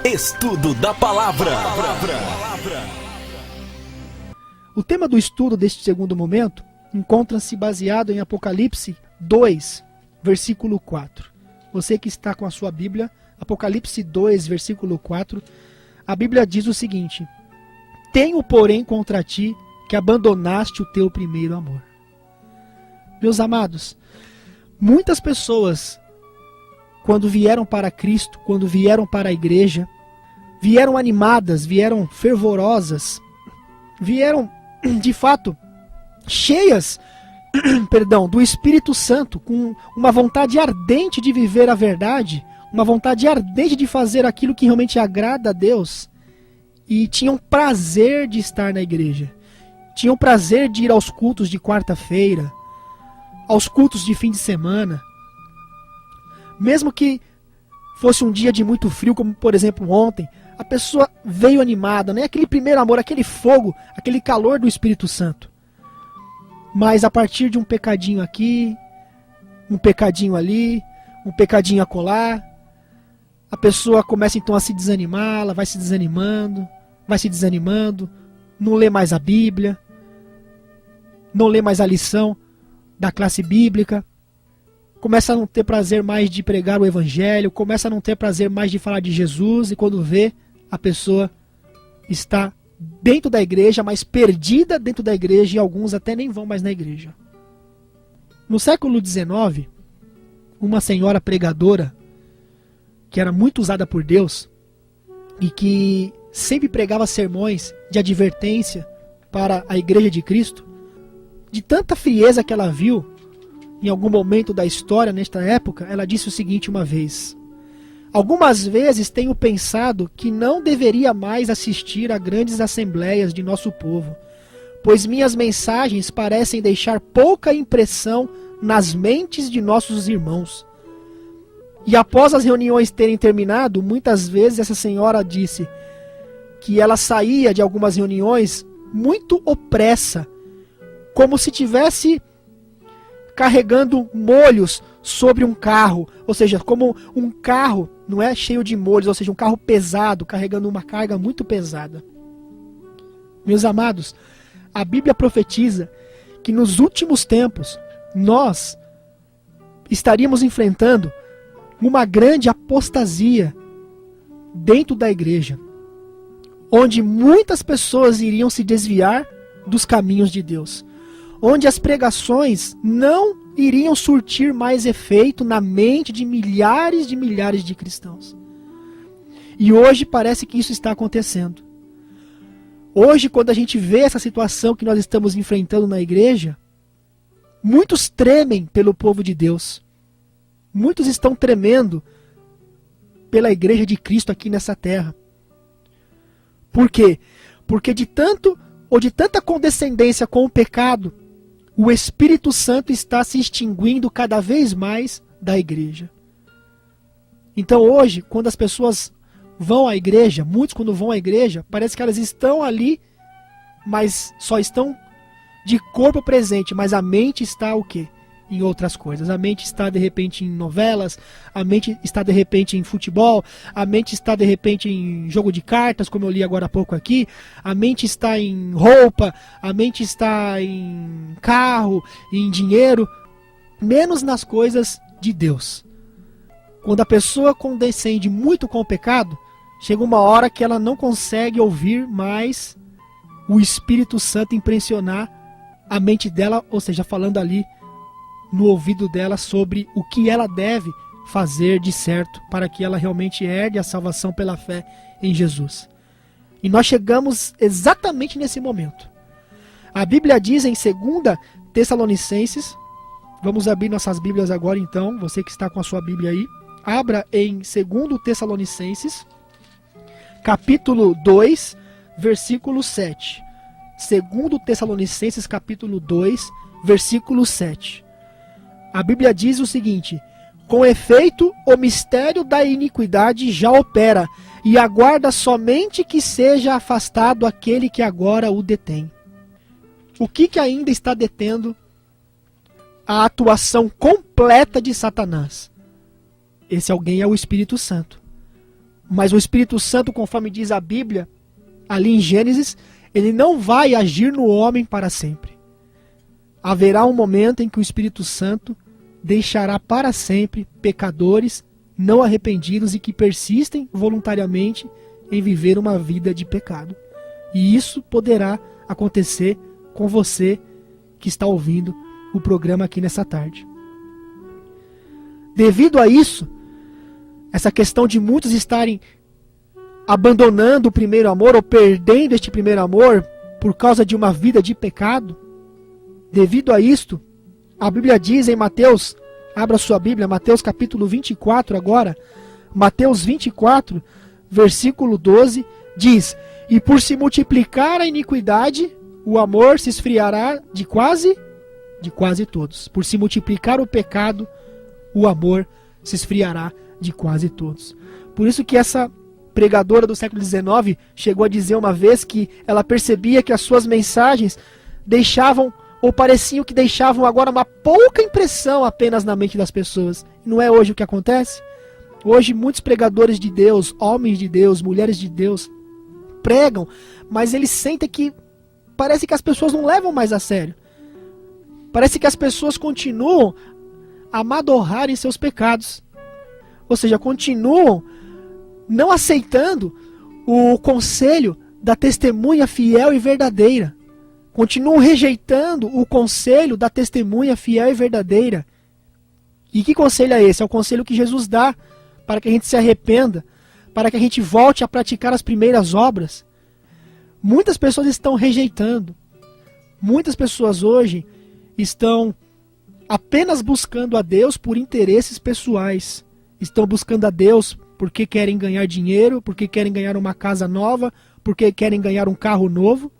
Estudo da Palavra. O tema do estudo deste segundo momento encontra-se baseado em Apocalipse 2, versículo 4. Você que está com a sua Bíblia, Apocalipse 2, versículo 4, a Bíblia diz o seguinte: Tenho, porém, contra ti que abandonaste o teu primeiro amor. Meus amados, muitas pessoas, quando vieram para Cristo, quando vieram para a igreja, vieram animadas, vieram fervorosas, vieram, de fato, cheias, do Espírito Santo, com uma vontade ardente de viver a verdade, uma vontade ardente de fazer aquilo que realmente agrada a Deus, e tinham prazer de estar na igreja, tinham prazer de ir aos cultos de quarta-feira, aos cultos de fim de semana, mesmo que fosse um dia de muito frio, como por exemplo ontem, a pessoa veio animada, né? Aquele primeiro amor, aquele fogo, aquele calor do Espírito Santo. Mas a partir de um pecadinho aqui, um pecadinho ali, um pecadinho acolá, a pessoa começa então a se desanimar, ela vai se desanimando, não lê mais a Bíblia, não lê mais a lição da classe bíblica, começa a não ter prazer mais de pregar o Evangelho, começa a não ter prazer mais de falar de Jesus, e quando vê, a pessoa está dentro da igreja, mas perdida dentro da igreja, e alguns até nem vão mais na igreja. No século XIX, uma senhora pregadora, que era muito usada por Deus, e que sempre pregava sermões de advertência para a igreja de Cristo, de tanta frieza que ela viu, em algum momento da história, nesta época, ela disse o seguinte uma vez: Algumas vezes tenho pensado que não deveria mais assistir a grandes assembleias de nosso povo, pois minhas mensagens parecem deixar pouca impressão nas mentes de nossos irmãos. E após as reuniões terem terminado, muitas vezes essa senhora disse que ela saía de algumas reuniões muito opressa, como se tivesse carregando molhos sobre um carro, ou seja, como um carro, não é, cheio de molhos, ou seja, um carro pesado, carregando uma carga muito pesada. Meus amados, a Bíblia profetiza que nos últimos tempos nós estaríamos enfrentando uma grande apostasia dentro da igreja, onde muitas pessoas iriam se desviar dos caminhos de Deus, onde as pregações não iriam surtir mais efeito na mente de milhares de cristãos. E hoje parece que isso está acontecendo. Hoje, quando a gente vê essa situação que nós estamos enfrentando na igreja, muitos tremem pelo povo de Deus. Muitos estão tremendo pela igreja de Cristo aqui nessa terra. Por quê? Porque de tanta condescendência com o pecado, o Espírito Santo está se extinguindo cada vez mais da igreja. Então hoje, quando as pessoas vão à igreja, muitos quando vão à igreja, parece que elas estão ali, mas só estão de corpo presente, mas a mente está o quê? Em outras coisas. A mente está de repente em novelas, a mente está de repente em futebol, a mente está de repente em jogo de cartas, como eu li agora há pouco aqui, a mente está em roupa, a mente está em carro, em dinheiro, menos nas coisas de Deus. Quando a pessoa condescende muito com o pecado, chega uma hora que ela não consegue ouvir mais o Espírito Santo impressionar a mente dela, ou seja, falando ali no ouvido dela sobre o que ela deve fazer de certo para que ela realmente herde a salvação pela fé em Jesus. E nós chegamos exatamente nesse momento. A Bíblia diz em 2 Tessalonicenses, vamos abrir nossas Bíblias agora então, você que está com a sua Bíblia aí, abra em 2 Tessalonicenses, capítulo 2, versículo 7. 2 Tessalonicenses, capítulo 2, versículo 7. A Bíblia diz o seguinte: Com efeito, o mistério da iniquidade já opera, e aguarda somente que seja afastado aquele que agora o detém. O que ainda está detendo a atuação completa de Satanás? Esse alguém é o Espírito Santo. Mas o Espírito Santo, conforme diz a Bíblia, ali em Gênesis, ele não vai agir no homem para sempre. Haverá um momento em que o Espírito Santo deixará para sempre pecadores não arrependidos e que persistem voluntariamente em viver uma vida de pecado. E isso poderá acontecer com você que está ouvindo o programa aqui nessa tarde. Devido a isso, essa questão de muitos estarem abandonando o primeiro amor ou perdendo este primeiro amor por causa de uma vida de pecado, devido a isto, a Bíblia diz em Mateus, abra sua Bíblia, Mateus capítulo 24 agora, Mateus 24, versículo 12, diz: e por se multiplicar a iniquidade, o amor se esfriará de quase todos. Por se multiplicar o pecado, o amor se esfriará de quase todos. Por isso que essa pregadora do século XIX chegou a dizer uma vez que ela percebia que as suas mensagens deixavam, ou pareciam que deixavam agora uma pouca impressão apenas na mente das pessoas. Não é hoje o que acontece? Hoje muitos pregadores de Deus, homens de Deus, mulheres de Deus, pregam, mas eles sentem que parece que as pessoas não levam mais a sério. Parece que as pessoas continuam a amadorrarem seus pecados. Ou seja, continuam não aceitando o conselho da testemunha fiel e verdadeira. Continuam rejeitando o conselho da testemunha fiel e verdadeira. E que conselho é esse? É o conselho que Jesus dá para que a gente se arrependa, para que a gente volte a praticar as primeiras obras. Muitas pessoas estão rejeitando. Muitas pessoas hoje estão apenas buscando a Deus por interesses pessoais. Estão buscando a Deus porque querem ganhar dinheiro, porque querem ganhar uma casa nova, porque querem ganhar um carro novo.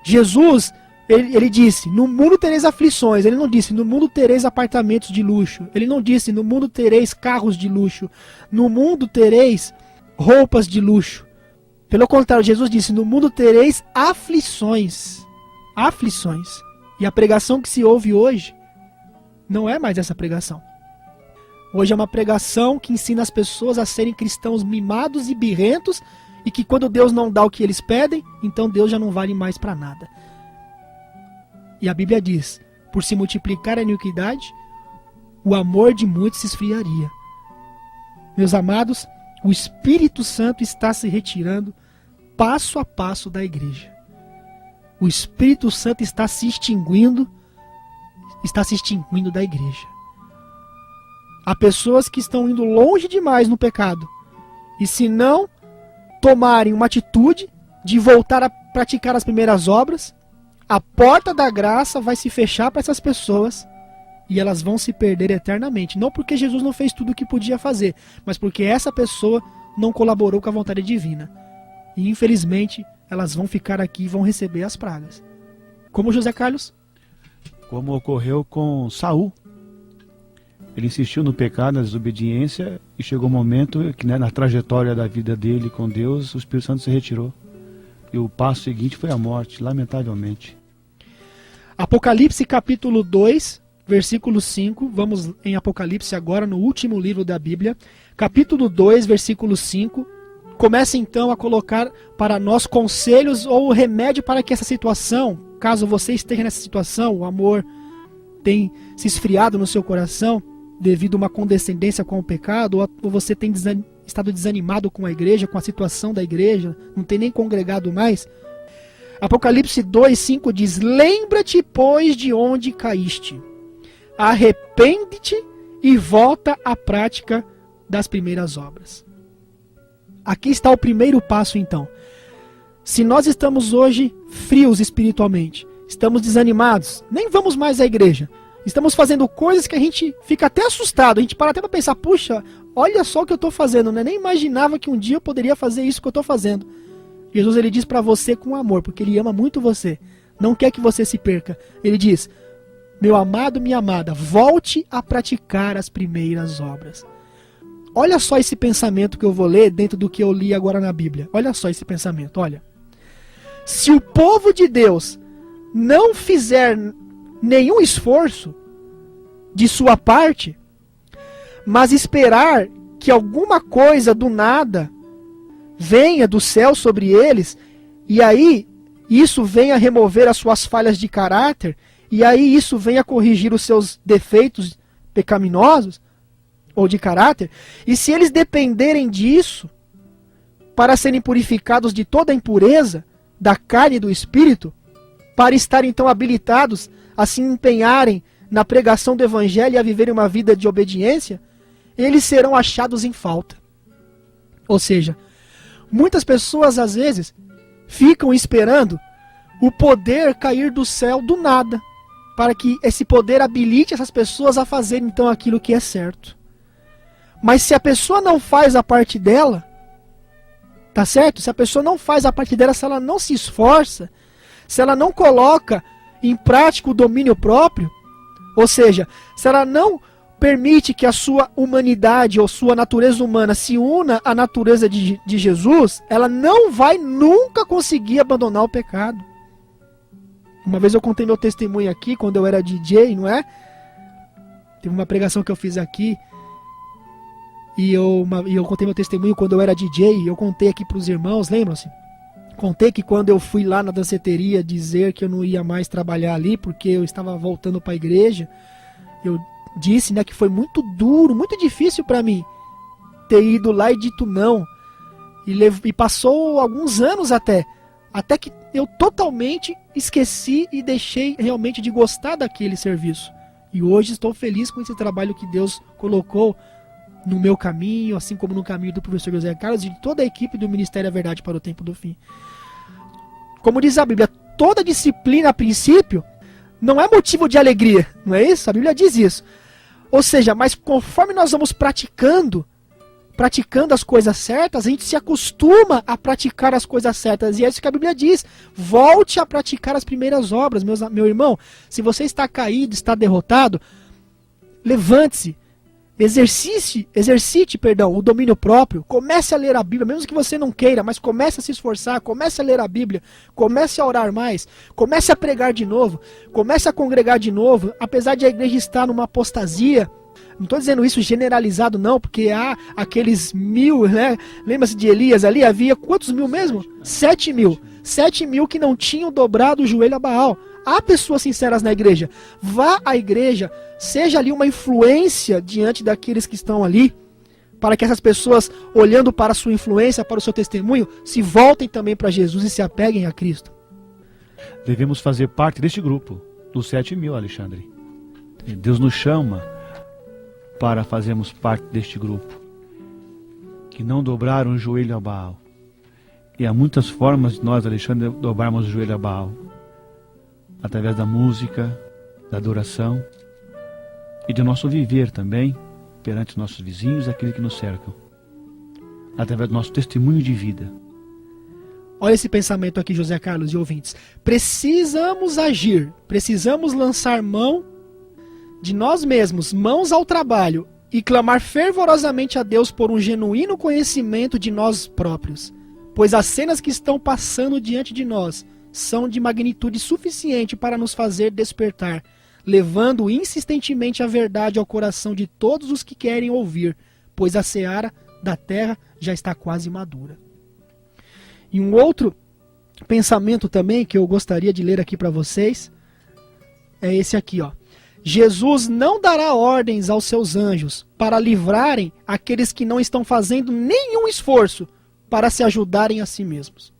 Jesus, ele disse, no mundo tereis aflições. Ele não disse, no mundo tereis apartamentos de luxo. Ele não disse, no mundo tereis carros de luxo. No mundo tereis roupas de luxo. Pelo contrário, Jesus disse, no mundo tereis aflições. Aflições. E a pregação que se ouve hoje não é mais essa pregação. Hoje é uma pregação que ensina as pessoas a serem cristãos mimados e birrentos, e que quando Deus não dá o que eles pedem, então Deus já não vale mais para nada. E a Bíblia diz, por se multiplicar a iniquidade, o amor de muitos se esfriaria. Meus amados, o Espírito Santo está se retirando passo a passo da igreja. O Espírito Santo está se extinguindo da igreja. Há pessoas que estão indo longe demais no pecado. E se não tomarem uma atitude de voltar a praticar as primeiras obras, a porta da graça vai se fechar para essas pessoas e elas vão se perder eternamente. Não porque Jesus não fez tudo o que podia fazer, mas porque essa pessoa não colaborou com a vontade divina. E infelizmente elas vão ficar aqui e vão receber as pragas. Como José Carlos? Como ocorreu com Saul. Ele insistiu no pecado, na desobediência, e chegou um momento que, na trajetória da vida dele com Deus, o Espírito Santo se retirou. E o passo seguinte foi a morte, lamentavelmente. Apocalipse capítulo 2, versículo 5. Vamos em Apocalipse agora, no último livro da Bíblia. Capítulo 2, versículo 5. Começa então a colocar para nós conselhos ou remédio para que essa situação, caso você esteja nessa situação, o amor tem se esfriado no seu coração, devido a uma condescendência com o pecado, ou você tem estado desanimado com a igreja, com a situação da igreja, não tem nem congregado mais. Apocalipse 2:5 diz, lembra-te, pois, de onde caíste. Arrepende-te e volta à prática das primeiras obras. Aqui está o primeiro passo, então. Se nós estamos hoje frios espiritualmente, estamos desanimados, nem vamos mais à igreja, estamos fazendo coisas que a gente fica até assustado, a gente para até para pensar, puxa, olha só o que eu estou fazendo, né? Nem imaginava que um dia eu poderia fazer isso que eu estou fazendo. Jesus, ele diz para você com amor, porque ele ama muito você, não quer que você se perca. Ele diz, meu amado, minha amada, volte a praticar as primeiras obras. Olha só esse pensamento que eu vou ler dentro do que eu li agora na Bíblia. Olha só esse pensamento, olha. Se o povo de Deus não fizer nenhum esforço de sua parte, mas esperar que alguma coisa do nada venha do céu sobre eles, e aí isso venha remover as suas falhas de caráter, e aí isso venha corrigir os seus defeitos pecaminosos, ou de caráter, e se eles dependerem disso para serem purificados de toda a impureza da carne e do espírito, para estarem então habilitados a se empenharem na pregação do evangelho e a viverem uma vida de obediência, eles serão achados em falta. Ou seja, muitas pessoas às vezes ficam esperando o poder cair do céu do nada, para que esse poder habilite essas pessoas a fazerem então aquilo que é certo. Mas se a pessoa não faz a parte dela, tá certo? Se a pessoa não faz a parte dela, se ela não se esforça, se ela não coloca em prática o domínio próprio, ou seja, se ela não permite que a sua humanidade ou sua natureza humana se una à natureza de Jesus, ela não vai nunca conseguir abandonar o pecado. Uma vez eu contei meu testemunho aqui, quando eu era DJ, não é? Teve uma pregação que eu fiz aqui, e eu contei meu testemunho quando eu era DJ, eu contei aqui para os irmãos, lembram-se? Contei que quando eu fui lá na danceteria dizer que eu não ia mais trabalhar ali, porque eu estava voltando para a igreja, eu disse, né, que foi muito duro, muito difícil para mim ter ido lá e dito não. E passou alguns anos até que eu totalmente esqueci e deixei realmente de gostar daquele serviço. E hoje estou feliz com esse trabalho que Deus colocou no meu caminho, assim como no caminho do professor José Carlos e de toda a equipe do Ministério da Verdade para o Tempo do Fim. Como diz a Bíblia, toda disciplina a princípio não é motivo de alegria, não é isso? A Bíblia diz isso. Ou seja, mas conforme nós vamos praticando as coisas certas, a gente se acostuma a praticar as coisas certas. E é isso que a Bíblia diz. Volte a praticar as primeiras obras. Meu irmão, se você está caído, está derrotado, levante-se. Exercite o domínio próprio. Comece a ler a Bíblia, mesmo que você não queira, mas comece a se esforçar, comece a ler a Bíblia, comece a orar mais, comece a pregar de novo, comece a congregar de novo, apesar de a igreja estar numa apostasia. Não estou dizendo isso generalizado não, porque há aqueles 1000, né? Lembra-se de Elias ali? Havia quantos mil mesmo? 7.000. 7.000 que não tinham dobrado o joelho a Baal. Há pessoas sinceras na igreja. Vá à igreja, seja ali uma influência diante daqueles que estão ali, para que essas pessoas, olhando para a sua influência, para o seu testemunho, se voltem também para Jesus e se apeguem a Cristo. Devemos fazer parte deste grupo, dos 7.000, Alexandre. Deus nos chama para fazermos parte deste grupo, que não dobraram o joelho a Baal. E há muitas formas de nós, Alexandre, dobrarmos o joelho a Baal. Através da música, da adoração e do nosso viver também perante os nossos vizinhos e aqueles que nos cercam. Através do nosso testemunho de vida. Olha esse pensamento aqui, José Carlos e ouvintes. Precisamos agir, precisamos lançar mão de nós mesmos, mãos ao trabalho e clamar fervorosamente a Deus por um genuíno conhecimento de nós próprios. Pois as cenas que estão passando diante de nós são de magnitude suficiente para nos fazer despertar, levando insistentemente a verdade ao coração de todos os que querem ouvir, pois a seara da terra já está quase madura. E um outro pensamento também que eu gostaria de ler aqui para vocês é esse aqui, ó. Jesus não dará ordens aos seus anjos para livrarem aqueles que não estão fazendo nenhum esforço para se ajudarem a si mesmos.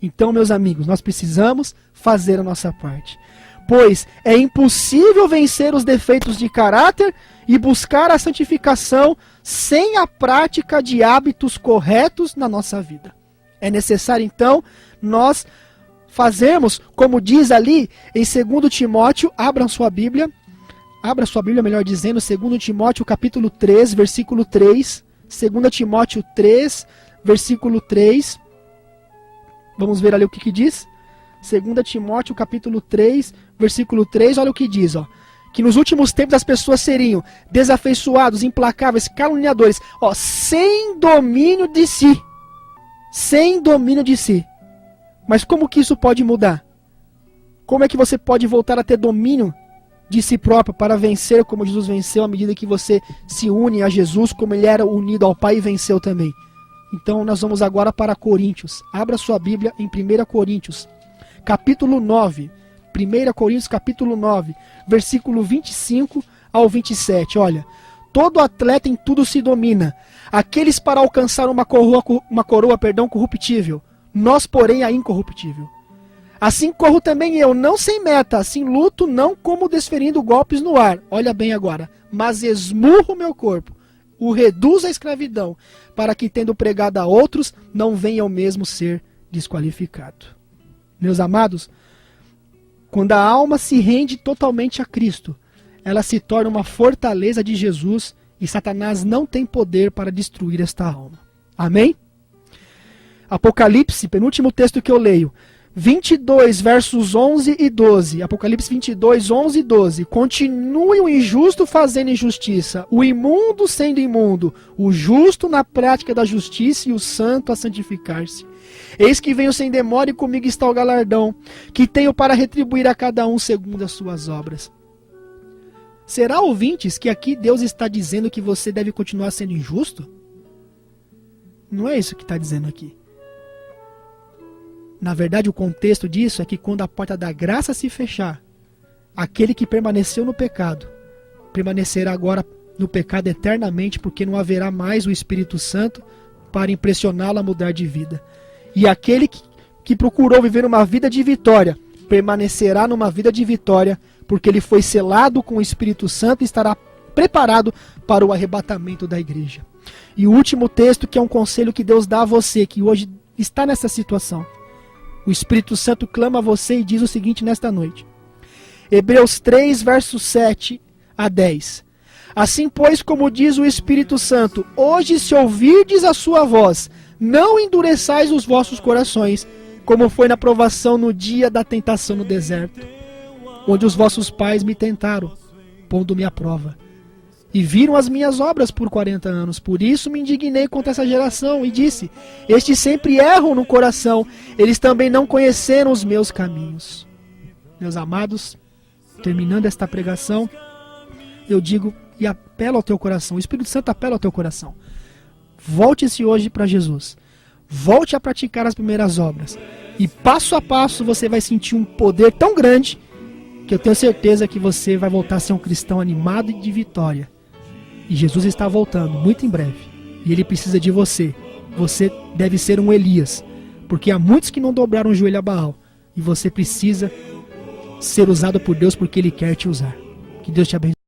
Então, meus amigos, nós precisamos fazer a nossa parte. Pois é impossível vencer os defeitos de caráter e buscar a santificação sem a prática de hábitos corretos na nossa vida. É necessário, então, nós fazermos, como diz ali em 2 Timóteo, abra sua Bíblia, melhor dizendo, 2 Timóteo capítulo 3, versículo 3, 2 Timóteo 3, versículo 3, vamos ver ali o que diz. 2 Timóteo capítulo 3, versículo 3, olha o que diz, ó. Que nos últimos tempos as pessoas seriam desafeiçoados, implacáveis, caluniadores, ó, sem domínio de si. Sem domínio de si. Mas como que isso pode mudar? Como é que você pode voltar a ter domínio de si próprio para vencer como Jesus venceu, à medida que você se une a Jesus como ele era unido ao Pai e venceu também. Então nós vamos agora para Coríntios. Abra sua Bíblia em 1 Coríntios, capítulo 9. 1 Coríntios, capítulo 9, versículo 25 ao 27. Olha, todo atleta em tudo se domina. Aqueles para alcançar uma coroa corruptível. Nós, porém, a incorruptível. Assim corro também eu, não sem meta, assim luto, não como desferindo golpes no ar. Olha bem agora. Mas esmurro meu corpo, o reduzo à escravidão, para que, tendo pregado a outros, não venha eu mesmo ser desqualificado. Meus amados, quando a alma se rende totalmente a Cristo, ela se torna uma fortaleza de Jesus e Satanás não tem poder para destruir esta alma. Amém? Apocalipse, penúltimo texto que eu leio, 22, versos 11 e 12. Apocalipse 22, 11 e 12. Continue o injusto fazendo injustiça, o imundo sendo imundo, o justo na prática da justiça e o santo a santificar-se. Eis que venho sem demora e comigo está o galardão, que tenho para retribuir a cada um segundo as suas obras. Será, ouvintes, que aqui Deus está dizendo que você deve continuar sendo injusto? Não é isso que está dizendo aqui. Na verdade, o contexto disso é que quando a porta da graça se fechar, aquele que permaneceu no pecado, permanecerá agora no pecado eternamente, porque não haverá mais o Espírito Santo para impressioná-lo a mudar de vida. E aquele que procurou viver uma vida de vitória, permanecerá numa vida de vitória, porque ele foi selado com o Espírito Santo e estará preparado para o arrebatamento da igreja. E o último texto, que é um conselho que Deus dá a você, que hoje está nessa situação. O Espírito Santo clama a você e diz o seguinte nesta noite. Hebreus 3, versos 7 a 10. Assim, pois, como diz o Espírito Santo, hoje se ouvirdes a sua voz, não endureçais os vossos corações, como foi na provação no dia da tentação no deserto, onde os vossos pais me tentaram, pondo-me à prova. E viram as minhas obras por 40 anos. Por isso me indignei contra essa geração e disse, estes sempre erram no coração, eles também não conheceram os meus caminhos. Meus amados, terminando esta pregação, eu digo e apelo ao teu coração, o Espírito Santo apela ao teu coração. Volte-se hoje para Jesus. Volte a praticar as primeiras obras. E passo a passo você vai sentir um poder tão grande que eu tenho certeza que você vai voltar a ser um cristão animado e de vitória. E Jesus está voltando muito em breve. E ele precisa de você. Você deve ser um Elias. Porque há muitos que não dobraram o joelho a Baal. E você precisa ser usado por Deus porque ele quer te usar. Que Deus te abençoe.